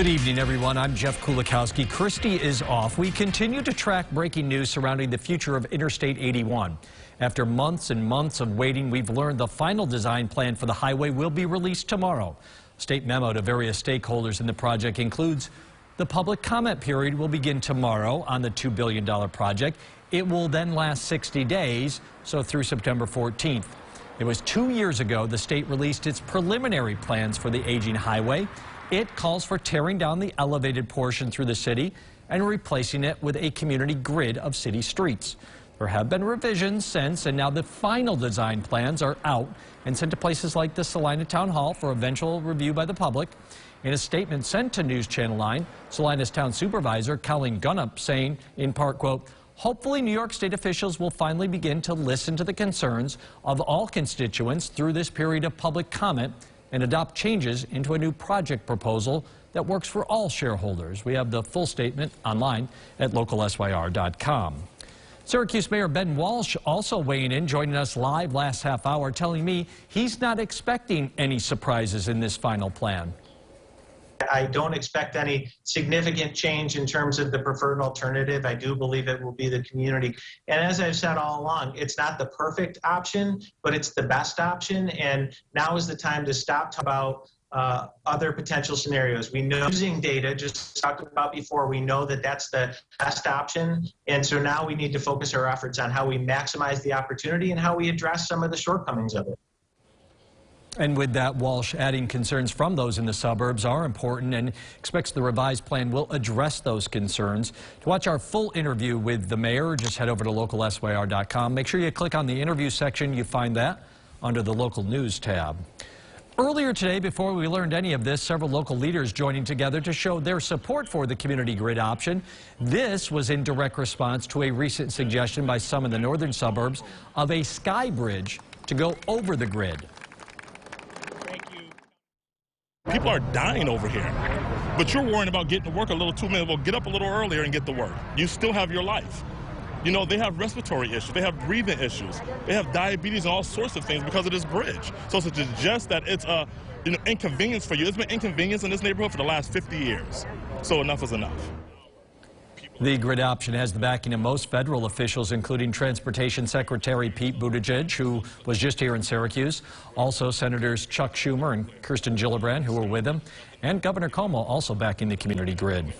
Good evening, everyone. I'm Jeff Kulikowski. Christy is off. We continue to track breaking news surrounding the future of Interstate 81. After months and months of waiting, we've learned the final design plan for the highway will be released tomorrow. A state memo to various stakeholders in the project includes the public comment period will begin tomorrow on the $2 billion project. It will then last 60 days, so through September 14th. It was 2 years ago the state released its preliminary plans for the aging highway. It calls for tearing down the elevated portion through the city and replacing it with a community grid of city streets. There have been revisions since, and now the final design plans are out and sent to places like the Salina Town Hall for eventual review by the public. In a statement sent to News Channel 9, Salina's town supervisor, Colleen Gunnup, saying, in part, quote, "Hopefully New York State officials will finally begin to listen to the concerns of all constituents through this period of public comment and adopt changes into a new project proposal that works for all shareholders." We have the full statement online at localsyr.com. Syracuse Mayor Ben Walsh also weighing in, joining us live last half hour, telling me he's not expecting any surprises in this final plan. I don't expect any significant change in terms of the preferred alternative. I do believe it will be the community. And as I've said all along, it's not the perfect option, but it's the best option. And now is the time to stop talking about other potential scenarios. We know using data, just talked about before, we know that that's the best option. And so now we need to focus our efforts on how we maximize the opportunity and how we address some of the shortcomings of it. And with that, Walsh adding concerns from those in the suburbs are important and expects the revised plan will address those concerns. To watch our full interview with the mayor, just head over to localsyr.com. Make sure you click on the interview section. You find that under the local news tab. Earlier today, before we learned any of this, several local leaders joining together to show their support for the community grid option. This was in direct response to a recent suggestion by some in the northern suburbs of a sky bridge to go over the grid. People are dying over here, but you're worrying about getting to work a little too late. Well, get up a little earlier and get to work. You still have your life. You know, they have respiratory issues. They have breathing issues. They have diabetes and all sorts of things because of this bridge. So to suggest that it's a inconvenience for you, it's been inconvenience in this neighborhood for the last 50 years. So enough is enough. The grid option has the backing of most federal officials, including Transportation Secretary Pete Buttigieg, who was just here in Syracuse. Also, Senators Chuck Schumer and Kirsten Gillibrand, who were with him, and Governor Cuomo also backing the community grid.